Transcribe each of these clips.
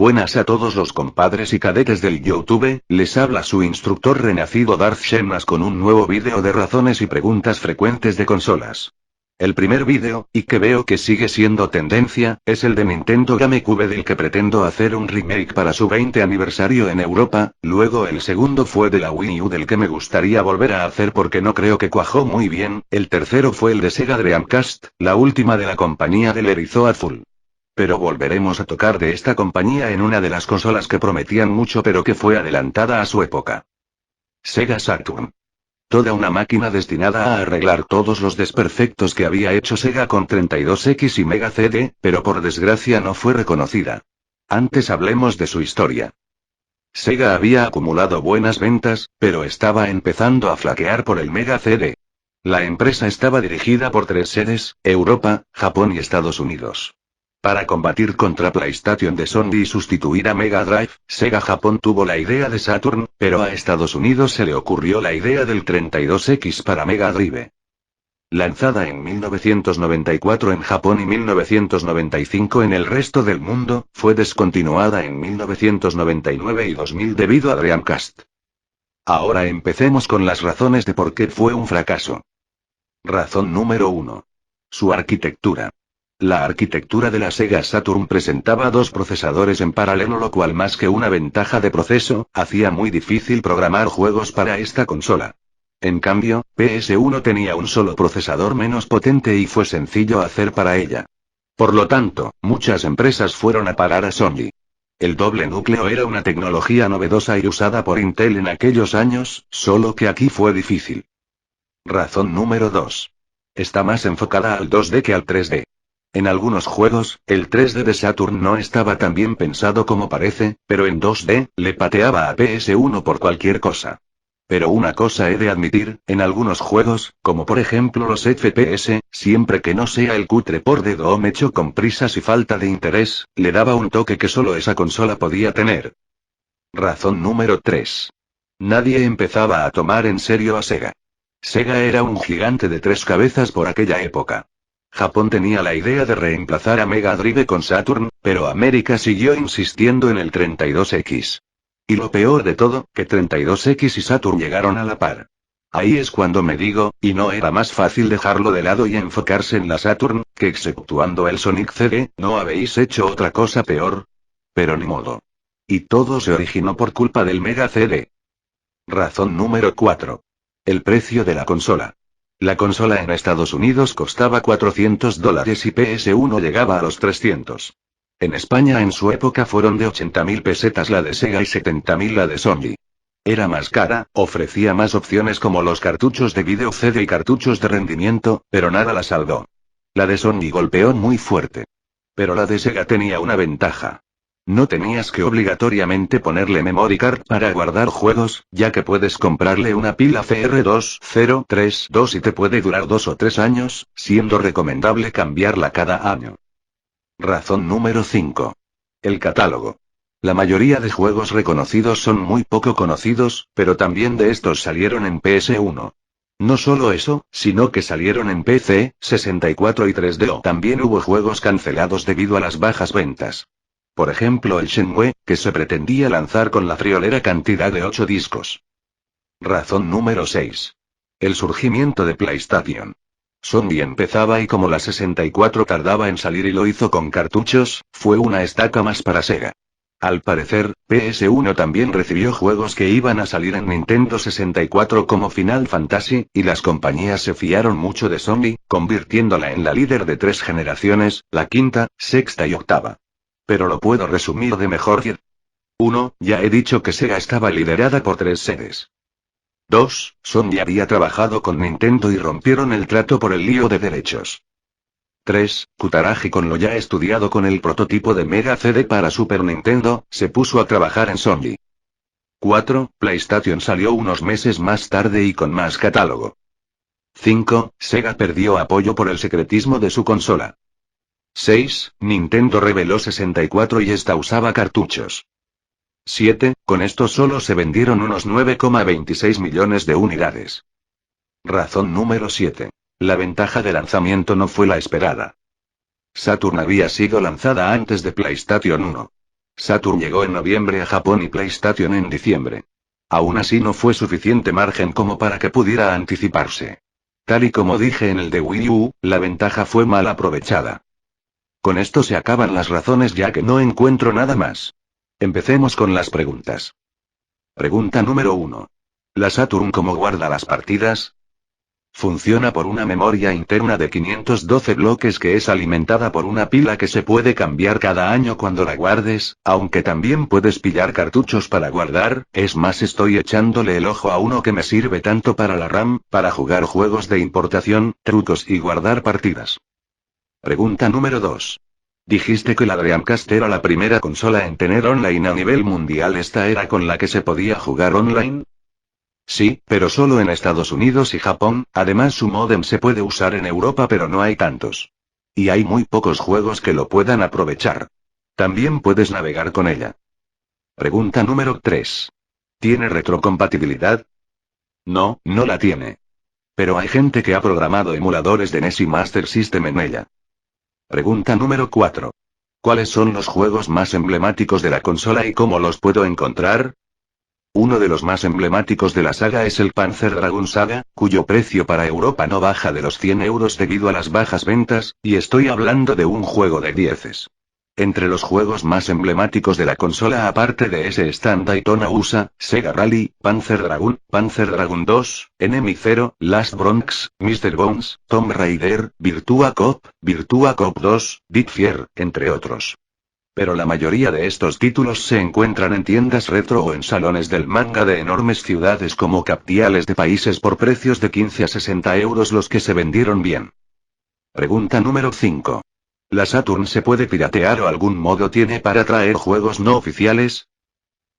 Buenas a todos los compadres y cadetes del YouTube, les habla su instructor renacido Darth Shemas con un nuevo vídeo de razones y preguntas frecuentes de consolas. El primer vídeo, y que veo que sigue siendo tendencia, es el de Nintendo GameCube del que pretendo hacer un remake para su 20 aniversario en Europa. Luego el segundo fue de la Wii U del que me gustaría volver a hacer porque no creo que cuajó muy bien. El tercero fue el de Sega Dreamcast, la última de la compañía del erizo azul. Pero volveremos a tocar de esta compañía en una de las consolas que prometían mucho pero que fue adelantada a su época. Sega Saturn. Toda una máquina destinada a arreglar todos los desperfectos que había hecho Sega con 32X y Mega CD, pero por desgracia no fue reconocida. Antes hablemos de su historia. Sega había acumulado buenas ventas, pero estaba empezando a flaquear por el Mega CD. La empresa estaba dirigida por tres sedes: Europa, Japón y Estados Unidos. Para combatir contra PlayStation de Sony y sustituir a Mega Drive, Sega Japón tuvo la idea de Saturn, pero a Estados Unidos se le ocurrió la idea del 32X para Mega Drive. Lanzada en 1994 en Japón y 1995 en el resto del mundo, fue descontinuada en 1999 y 2000 debido a Dreamcast. Ahora empecemos con las razones de por qué fue un fracaso. Razón número 1. Su arquitectura. La arquitectura de la Sega Saturn presentaba dos procesadores en paralelo, lo cual más que una ventaja de proceso, hacía muy difícil programar juegos para esta consola. En cambio, PS1 tenía un solo procesador menos potente y fue sencillo hacer para ella. Por lo tanto, muchas empresas fueron a parar a Sony. El doble núcleo era una tecnología novedosa y usada por Intel en aquellos años, solo que aquí fue difícil. Razón número 2. Está más enfocada al 2D que al 3D. En algunos juegos, el 3D de Saturn no estaba tan bien pensado como parece, pero en 2D, le pateaba a PS1 por cualquier cosa. Pero una cosa he de admitir, en algunos juegos, como por ejemplo los FPS, siempre que no sea el cutre por dedo o hecho con prisas y falta de interés, le daba un toque que solo esa consola podía tener. Razón número 3. Nadie empezaba a tomar en serio a Sega. Sega era un gigante de tres cabezas por aquella época. Japón tenía la idea de reemplazar a Mega Drive con Saturn, pero América siguió insistiendo en el 32X. Y lo peor de todo, que 32X y Saturn llegaron a la par. Ahí es cuando me digo, ¿y no era más fácil dejarlo de lado y enfocarse en la Saturn, que exceptuando el Sonic CD, no habéis hecho otra cosa peor? Pero ni modo. Y todo se originó por culpa del Mega CD. Razón número 4. El precio de la consola. La consola en Estados Unidos costaba $400 y PS1 llegaba a los 300. En España en su época fueron de 80.000 pesetas la de Sega y 70.000 la de Sony. Era más cara, ofrecía más opciones como los cartuchos de vídeo CD y cartuchos de rendimiento, pero nada la salvó. La de Sony golpeó muy fuerte. Pero la de Sega tenía una ventaja. No tenías que obligatoriamente ponerle memory card para guardar juegos, ya que puedes comprarle una pila CR2032 y te puede durar 2 o 3 años, siendo recomendable cambiarla cada año. Razón número 5. El catálogo. La mayoría de juegos reconocidos son muy poco conocidos, pero también de estos salieron en PS1. No solo eso, sino que salieron en PC, 64 y 3DO. También hubo juegos cancelados debido a las bajas ventas. Por ejemplo el Shenmue, que se pretendía lanzar con la friolera cantidad de 8 discos. Razón número 6. El surgimiento de PlayStation. Sony empezaba y como la 64 tardaba en salir y lo hizo con cartuchos, fue una estaca más para Sega. Al parecer, PS1 también recibió juegos que iban a salir en Nintendo 64 como Final Fantasy, y las compañías se fiaron mucho de Sony, convirtiéndola en la líder de 3 generaciones, la quinta, sexta y octava. Pero lo puedo resumir de mejor que 1. Ya he dicho que Sega estaba liderada por 3 sedes. 2. Sony había trabajado con Nintendo y rompieron el trato por el lío de derechos. 3. Kutaragi, con lo ya estudiado con el prototipo de Mega CD para Super Nintendo, se puso a trabajar en Sony. 4. PlayStation salió unos meses más tarde y con más catálogo. 5. Sega perdió apoyo por el secretismo de su consola. 6. Nintendo reveló 64 y esta usaba cartuchos. 7. Con esto solo se vendieron unos 9,26 millones de unidades. Razón número 7. La ventaja de lanzamiento no fue la esperada. Saturn había sido lanzada antes de PlayStation 1. Saturn llegó en noviembre a Japón y PlayStation en diciembre. Aún así no fue suficiente margen como para que pudiera anticiparse. Tal y como dije en el de Wii U, la ventaja fue mal aprovechada. Con esto se acaban las razones ya que no encuentro nada más. Empecemos con las preguntas. Pregunta número 1. ¿La Saturn cómo guarda las partidas? Funciona por una memoria interna de 512 bloques que es alimentada por una pila que se puede cambiar cada año cuando la guardes, aunque también puedes pillar cartuchos para guardar. Es más, estoy echándole el ojo a uno que me sirve tanto para la RAM, para jugar juegos de importación, trucos y guardar partidas. Pregunta número 2. Dijiste que la Dreamcast era la primera consola en tener online a nivel mundial. ¿Esta era con la que se podía jugar online? Sí, pero solo en Estados Unidos y Japón. Además su módem se puede usar en Europa pero no hay tantos. Y hay muy pocos juegos que lo puedan aprovechar. También puedes navegar con ella. Pregunta número 3. ¿Tiene retrocompatibilidad? No, no la tiene. Pero hay gente que ha programado emuladores de NES y Master System en ella. Pregunta número 4. ¿Cuáles son los juegos más emblemáticos de la consola y cómo los puedo encontrar? Uno de los más emblemáticos de la saga es el Panzer Dragoon Saga, cuyo precio para Europa no baja de los 100 euros debido a las bajas ventas, y estoy hablando de un juego de 10. Entre los juegos más emblemáticos de la consola aparte de ese están Daytona USA, Sega Rally, Panzer Dragoon 2, Enemy Zero, Last Bronx, Mr. Bones, Tomb Raider, Virtua Cop 2, Dead Fier, entre otros. Pero la mayoría de estos títulos se encuentran en tiendas retro o en salones del manga de enormes ciudades como capitales de países por precios de 15 a 60 euros los que se vendieron bien. Pregunta número 5. ¿La Saturn se puede piratear o algún modo tiene para traer juegos no oficiales?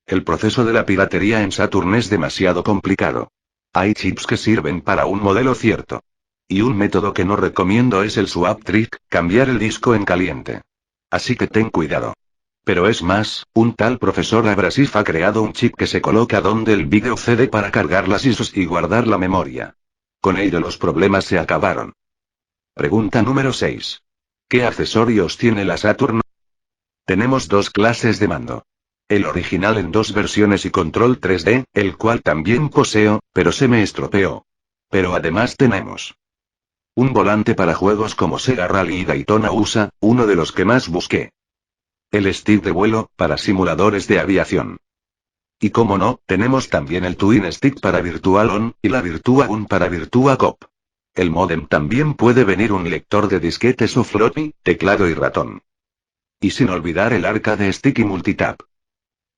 El proceso de la piratería en Saturn es demasiado complicado. Hay chips que sirven para un modelo cierto. Y un método que no recomiendo es el swap trick, cambiar el disco en caliente. Así que ten cuidado. Pero es más, un tal profesor Abrasif ha creado un chip que se coloca donde el video CD para cargar las ISOs y guardar la memoria. Con ello los problemas se acabaron. Pregunta número 6. ¿Qué accesorios tiene la Saturn? Tenemos dos clases de mando. El original en dos versiones y control 3D, el cual también poseo, pero se me estropeó. Pero además tenemos un volante para juegos como Sega Rally y Daytona USA, uno de los que más busqué. El stick de vuelo, para simuladores de aviación. Y como no, tenemos también el Twin Stick para Virtual On, y la Virtua Un para Virtua Cop. El módem también puede venir un lector de disquetes o floppy, teclado y ratón. Y sin olvidar el arcade stick y multitap.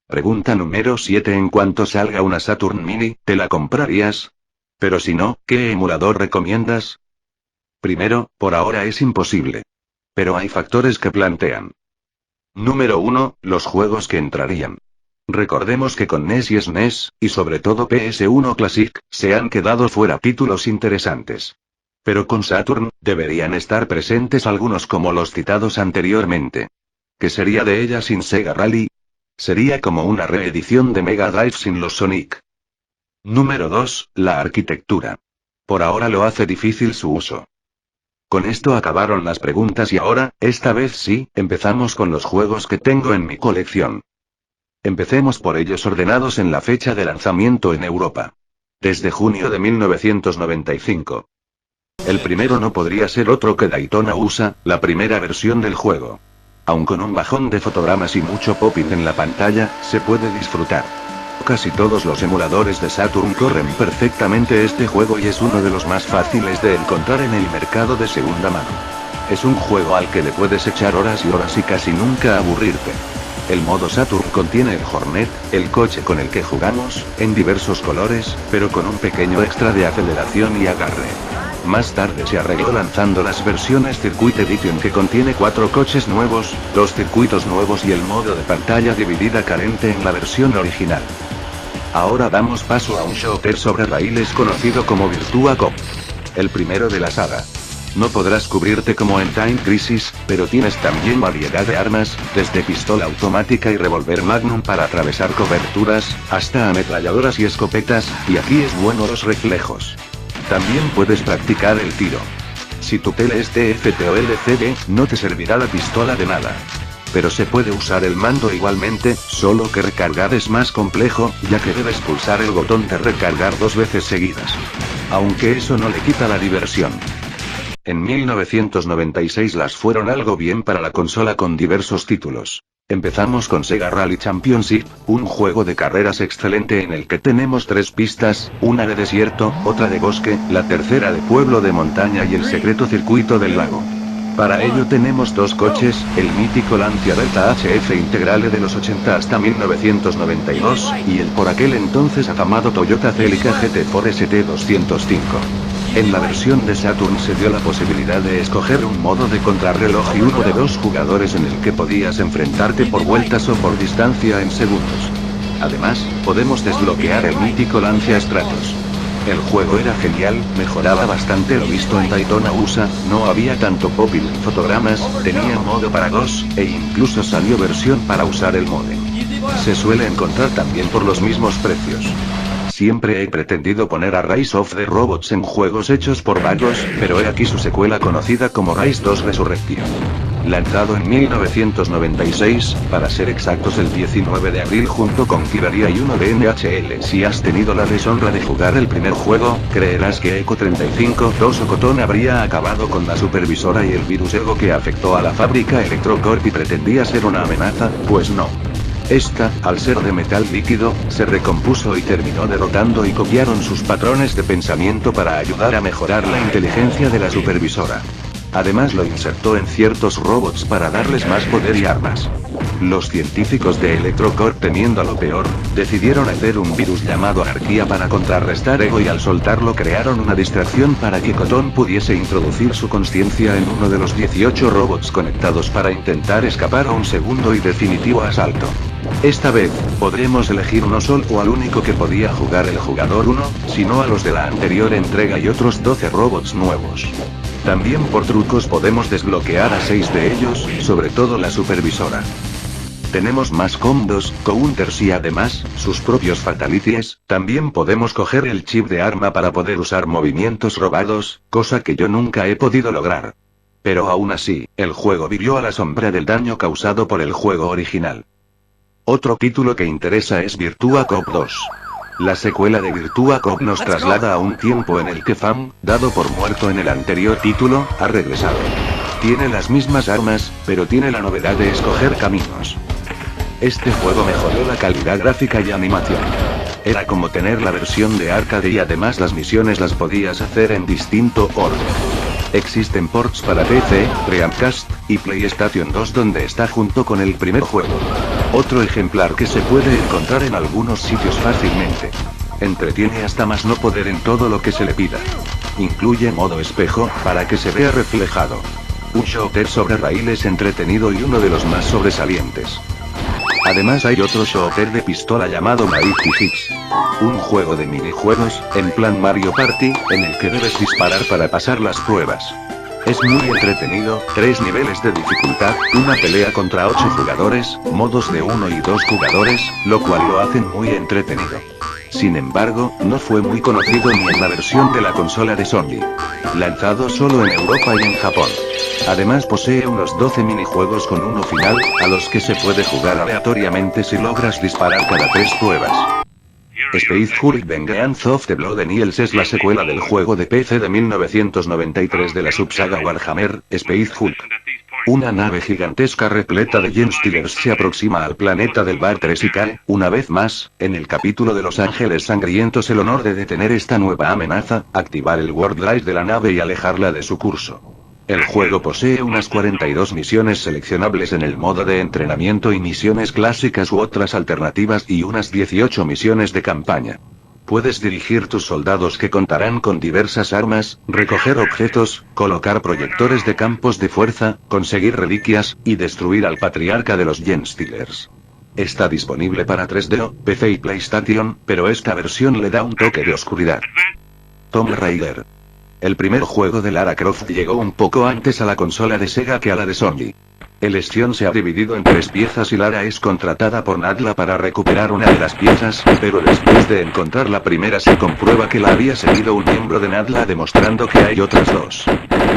Pregunta número 7. En cuanto salga una Saturn Mini, ¿te la comprarías? Pero si no, ¿qué emulador recomiendas? Primero, por ahora es imposible. Pero hay factores que plantean. Número 1, los juegos que entrarían. Recordemos que con NES y SNES, y sobre todo PS1 Classic, se han quedado fuera títulos interesantes. Pero con Saturn, deberían estar presentes algunos como los citados anteriormente. ¿Qué sería de ella sin Sega Rally? Sería como una reedición de Mega Drive sin los Sonic. Número 2, la arquitectura. Por ahora lo hace difícil su uso. Con esto acabaron las preguntas y ahora, esta vez sí, empezamos con los juegos que tengo en mi colección. Empecemos por ellos ordenados en la fecha de lanzamiento en Europa. Desde junio de 1995. El primero no podría ser otro que Daytona USA, la primera versión del juego. Aun con un bajón de fotogramas y mucho popping en la pantalla, se puede disfrutar. Casi todos los emuladores de Saturn corren perfectamente este juego y es uno de los más fáciles de encontrar en el mercado de segunda mano. Es un juego al que le puedes echar horas y horas y casi nunca aburrirte. El modo Saturn contiene el Hornet, el coche con el que jugamos, en diversos colores, pero con un pequeño extra de aceleración y agarre. Más tarde se arregló lanzando las versiones Circuit Edition que contiene 4 coches nuevos, 2 circuitos nuevos y el modo de pantalla dividida carente en la versión original. Ahora damos paso a un shooter sobre raíles conocido como Virtua Cop. El primero de la saga. No podrás cubrirte como en Time Crisis, pero tienes también variedad de armas, desde pistola automática y revólver Magnum para atravesar coberturas, hasta ametralladoras y escopetas, y aquí es bueno los reflejos. También puedes practicar el tiro. Si tu tele es TFT o LCD, no te servirá la pistola de nada. pero se puede usar el mando igualmente, solo que recargar es más complejo, ya que debes pulsar el botón de recargar 2 veces seguidas. Aunque eso no le quita la diversión. En 1996 las fueron algo bien para la consola con diversos títulos. Empezamos con Sega Rally Championship, un juego de carreras excelente en el que tenemos 3 pistas, una de desierto, otra de bosque, la tercera de pueblo de montaña y el secreto circuito del lago. Para ello tenemos 2 coches, el mítico Lancia Delta HF Integrale de los 80 hasta 1992, y el por aquel entonces afamado Toyota Celica GT4 ST205. En la versión de Saturn se dio la posibilidad de escoger un modo de contrarreloj y uno de 2 jugadores en el que podías enfrentarte por vueltas o por distancia en segundos. Además, podemos desbloquear el mítico Lancia Stratos. El juego era genial, mejoraba bastante lo visto en Daytona USA, no había tanto popping en fotogramas, tenía modo para 2, e incluso salió versión para usar el modem. Se suele encontrar también por los mismos precios. Siempre he pretendido poner a Rise of the Robots en juegos hechos por vagos, pero he aquí su secuela conocida como Rise 2 Resurrection. Lanzado en 1996, para ser exactos el 19 de abril junto con Kiberia y uno de NHL. Si has tenido la deshonra de jugar el primer juego, creerás que Eco 35-2 Ocotón habría acabado con la supervisora y el virus Ego que afectó a la fábrica Electrocorp y pretendía ser una amenaza, pues no. Esta, al ser de metal líquido, se recompuso y terminó derrotando y copiaron sus patrones de pensamiento para ayudar a mejorar la inteligencia de la supervisora. Además lo insertó en ciertos robots para darles más poder y armas. Los científicos de Electrocorp, temiendo a lo peor, decidieron hacer un virus llamado Anarquía para contrarrestar Ego y al soltarlo crearon una distracción para que Cotton pudiese introducir su conciencia en uno de los 18 robots conectados para intentar escapar a un segundo y definitivo asalto. Esta vez, podremos elegir no solo al único que podía jugar el jugador 1, sino a los de la anterior entrega y otros 12 robots nuevos. También por trucos podemos desbloquear a 6 de ellos, sobre todo la supervisora. Tenemos más combos, counters y además, sus propios fatalities. También podemos coger el chip de arma para poder usar movimientos robados, cosa que yo nunca he podido lograr. Pero aún así, el juego vivió a la sombra del daño causado por el juego original. Otro título que interesa es Virtua Cop 2. La secuela de Virtua Cop nos traslada a un tiempo en el que Fam, dado por muerto en el anterior título, ha regresado. Tiene las mismas armas, pero tiene la novedad de escoger caminos. Este juego mejoró la calidad gráfica y animación. Era como tener la versión de arcade y además las misiones las podías hacer en distinto orden. Existen ports para PC, Dreamcast, y PlayStation 2 donde está junto con el primer juego. Otro ejemplar que se puede encontrar en algunos sitios fácilmente. Entretiene hasta más no poder en todo lo que se le pida. Incluye modo espejo, para que se vea reflejado. Un shooter sobre raíles entretenido y uno de los más sobresalientes. Además hay otro shooter de pistola llamado Mighty Hits. Un juego de minijuegos, en plan Mario Party, en el que debes disparar para pasar las pruebas. Es muy entretenido, 3 niveles de dificultad, una pelea contra 8 jugadores, modos de 1 y 2 jugadores, lo cual lo hacen muy entretenido. Sin embargo, no fue muy conocido ni en la versión de la consola de Sony. Lanzado solo en Europa y en Japón. Además posee unos 12 minijuegos con uno final, a los que se puede jugar aleatoriamente si logras disparar cada 3 pruebas. Space Hulk Vengeance of the Blood Angels es la secuela del juego de PC de 1993 de la subsaga Warhammer, Space Hulk. Una nave gigantesca repleta de Genstealers se aproxima al planeta del Bar 3 y cae, una vez más, en el capítulo de Los Ángeles Sangrientos el honor de detener esta nueva amenaza, activar el Warp Drive de la nave y alejarla de su curso. El juego posee unas 42 misiones seleccionables en el modo de entrenamiento y misiones clásicas u otras alternativas y unas 18 misiones de campaña. Puedes dirigir tus soldados que contarán con diversas armas, recoger objetos, colocar proyectores de campos de fuerza, conseguir reliquias, y destruir al patriarca de los Genstealers. Está disponible para 3DO, PC y PlayStation, pero esta versión le da un toque de oscuridad. Tomb Raider. El primer juego de Lara Croft llegó un poco antes a la consola de Sega que a la de Sony. El Estion se ha dividido en 3 piezas y Lara es contratada por Nadla para recuperar una de las piezas, pero después de encontrar la primera se comprueba que la había seguido un miembro de Nadla demostrando que hay otras 2.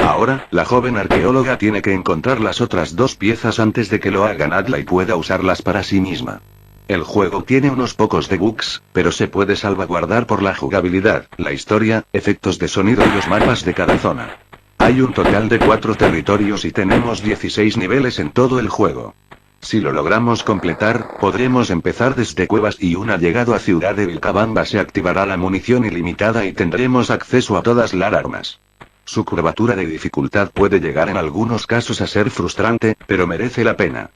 Ahora, la joven arqueóloga tiene que encontrar las otras 2 piezas antes de que lo haga Nadla y pueda usarlas para sí misma. El juego tiene unos pocos debugs, pero se puede salvaguardar por la jugabilidad, la historia, efectos de sonido y los mapas de cada zona. Hay un total de 4 territorios y tenemos 16 niveles en todo el juego. Si lo logramos completar, podremos empezar desde cuevas y una llegada a Ciudad de Vilcabamba se activará la munición ilimitada y tendremos acceso a todas las armas. Su curvatura de dificultad puede llegar en algunos casos a ser frustrante, pero merece la pena.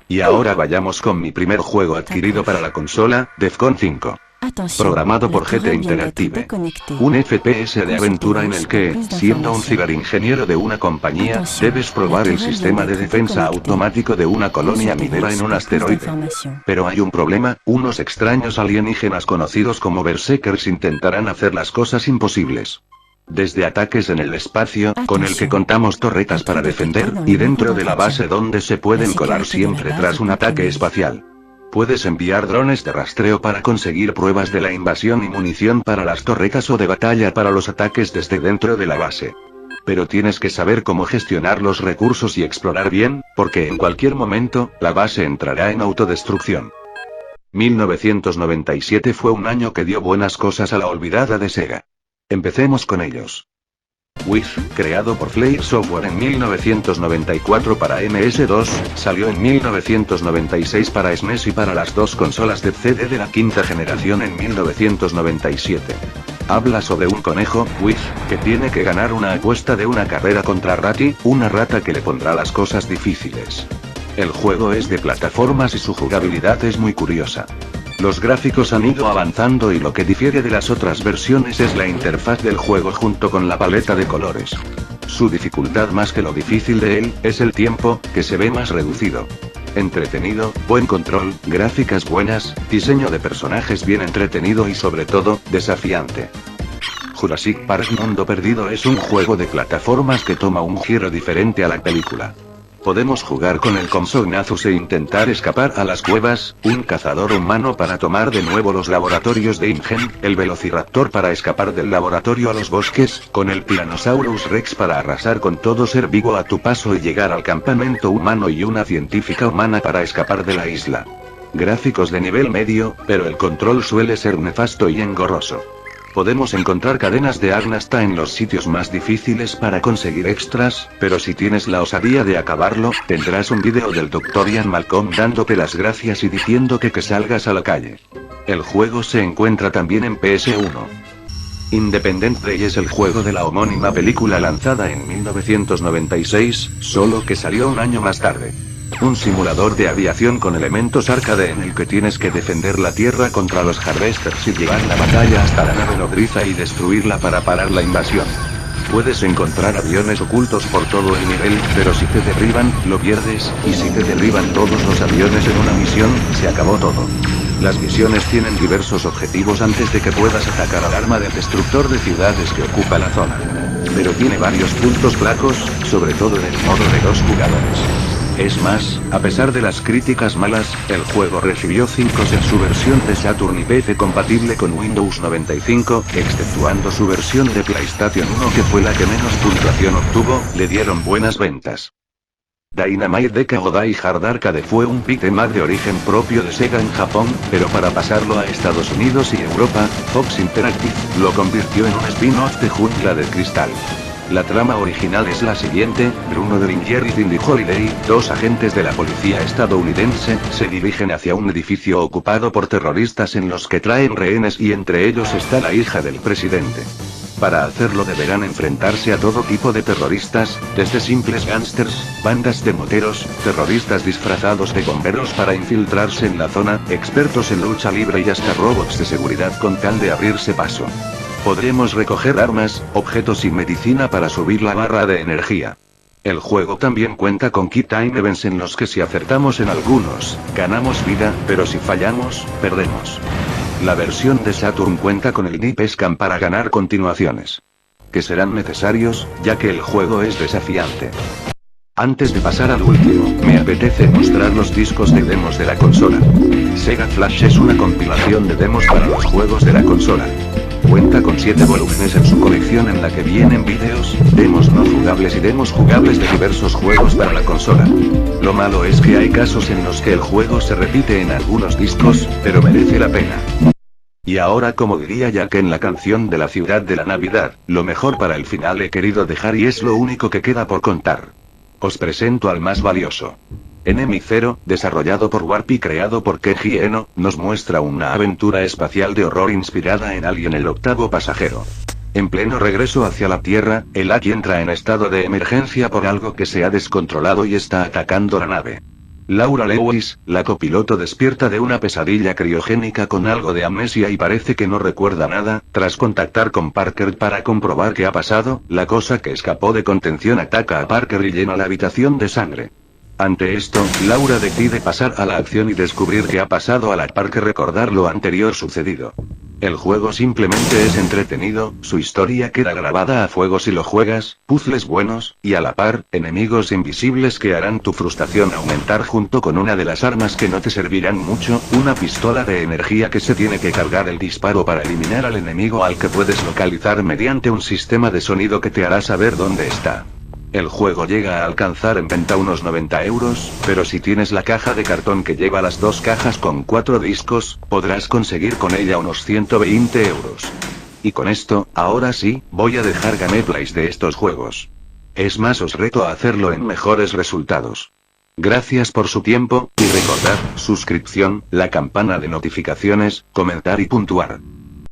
Y ahora vayamos con mi primer juego adquirido para la consola, Defcon 5. Programado por GT Interactive. Un FPS de aventura en el que, siendo un ciberingeniero de una compañía, debes probar el sistema de defensa automático de una colonia minera en un asteroide. Pero hay un problema, unos extraños alienígenas conocidos como Berserkers intentarán hacer las cosas imposibles. Desde ataques en el espacio, con el que contamos torretas para defender, y dentro de la base donde se pueden colar siempre tras un ataque espacial. Puedes enviar drones de rastreo para conseguir pruebas de la invasión y munición para las torretas o de batalla para los ataques desde dentro de la base. Pero tienes que saber cómo gestionar los recursos y explorar bien, porque en cualquier momento, la base entrará en autodestrucción. 1997 fue un año que dio buenas cosas a la olvidada de Sega. Empecemos con ellos. Wish, creado por Flare Software en 1994 para MS2, salió en 1996 para SNES y para las 2 consolas de CD de la quinta generación en 1997. Habla sobre un conejo, Wish, que tiene que ganar una apuesta de una carrera contra Ratty, una rata que le pondrá las cosas difíciles. El juego es de plataformas y su jugabilidad es muy curiosa. Los gráficos han ido avanzando y lo que difiere de las otras versiones es la interfaz del juego junto con la paleta de colores. Su dificultad más que lo difícil de él, es el tiempo, que se ve más reducido. Entretenido, buen control, gráficas buenas, diseño de personajes bien entretenido y sobre todo, desafiante. Jurassic Park Mundo Perdido es un juego de plataformas que toma un giro diferente a la película. Podemos jugar con el Compsognathus e intentar escapar a las cuevas, un cazador humano para tomar de nuevo los laboratorios de Ingen, el Velociraptor para escapar del laboratorio a los bosques, con el Tyrannosaurus Rex para arrasar con todo ser vivo a tu paso y llegar al campamento humano y una científica humana para escapar de la isla. Gráficos de nivel medio, pero el control suele ser nefasto y engorroso. Podemos encontrar cadenas de Arnasta en los sitios más difíciles para conseguir extras, pero si tienes la osadía de acabarlo, tendrás un vídeo del Dr. Ian Malcolm dándote las gracias y diciendo que salgas a la calle. El juego se encuentra también en PS1. Independent Day es el juego de la homónima película lanzada en 1996, solo que salió un año más tarde. Un simulador de aviación con elementos arcade en el que tienes que defender la Tierra contra los Harvesters y llevar la batalla hasta la nave nodriza y destruirla para parar la invasión. Puedes encontrar aviones ocultos por todo el nivel, pero si te derriban, lo pierdes, y si te derriban todos los aviones en una misión, se acabó todo. Las misiones tienen diversos objetivos antes de que puedas atacar al arma del destructor de ciudades que ocupa la zona. Pero tiene varios puntos flacos, sobre todo en el modo de 2 jugadores. Es más, a pesar de las críticas malas, el juego recibió 5 en su versión de Saturn y PC compatible con Windows 95, exceptuando su versión de PlayStation 1 que fue la que menos puntuación obtuvo, le dieron buenas ventas. Dynamite Deka o Die Hard Arcade fue un beat'em up de origen propio de Sega en Japón, pero para pasarlo a Estados Unidos y Europa, Fox Interactive lo convirtió en un spin-off de Jungla de Cristal. La trama original es la siguiente: Bruno Deringer y Cindy Holiday, 2 agentes de la policía estadounidense, se dirigen hacia un edificio ocupado por terroristas en los que traen rehenes y entre ellos está la hija del presidente. Para hacerlo deberán enfrentarse a todo tipo de terroristas, desde simples gángsters, bandas de moteros, terroristas disfrazados de bomberos para infiltrarse en la zona, expertos en lucha libre y hasta robots de seguridad con tal de abrirse paso. Podremos recoger armas, objetos y medicina para subir la barra de energía. El juego también cuenta con Key Time Events en los que si acertamos en algunos, ganamos vida, pero si fallamos, perdemos. La versión de Saturn cuenta con el Deep Scan para ganar continuaciones, que serán necesarios, ya que el juego es desafiante. Antes de pasar al último, me apetece mostrar los discos de demos de la consola. Sega Flash es una compilación de demos para los juegos de la consola. Cuenta con 7 volúmenes en su colección en la que vienen vídeos, demos no jugables y demos jugables de diversos juegos para la consola. Lo malo es que hay casos en los que el juego se repite en algunos discos, pero merece la pena. Y ahora, como diría Jack en la canción de la ciudad de la Navidad, lo mejor para el final he querido dejar y es lo único que queda por contar. Os presento al más valioso. Enemy Zero, desarrollado por Warp y creado por Keiji Eno, nos muestra una aventura espacial de horror inspirada en Alien el octavo pasajero. En pleno regreso hacia la Tierra, el Aki entra en estado de emergencia por algo que se ha descontrolado y está atacando la nave. Laura Lewis, la copiloto, despierta de una pesadilla criogénica con algo de amnesia y parece que no recuerda nada. Tras contactar con Parker para comprobar qué ha pasado, la cosa que escapó de contención ataca a Parker y llena la habitación de sangre. Ante esto, Laura decide pasar a la acción y descubrir qué ha pasado a la par que recordar lo anterior sucedido. El juego simplemente es entretenido, su historia queda grabada a fuego si lo juegas, puzzles buenos, y a la par, enemigos invisibles que harán tu frustración aumentar junto con una de las armas que no te servirán mucho, una pistola de energía que se tiene que cargar el disparo para eliminar al enemigo al que puedes localizar mediante un sistema de sonido que te hará saber dónde está. El juego llega a alcanzar en venta unos 90 euros, pero si tienes la caja de cartón que lleva las 2 cajas con 4 discos, podrás conseguir con ella unos 120 euros. Y con esto, ahora sí, voy a dejar gameplays de estos juegos. Es más, os reto a hacerlo en mejores resultados. Gracias por su tiempo, y recordad, suscripción, la campana de notificaciones, comentar y puntuar.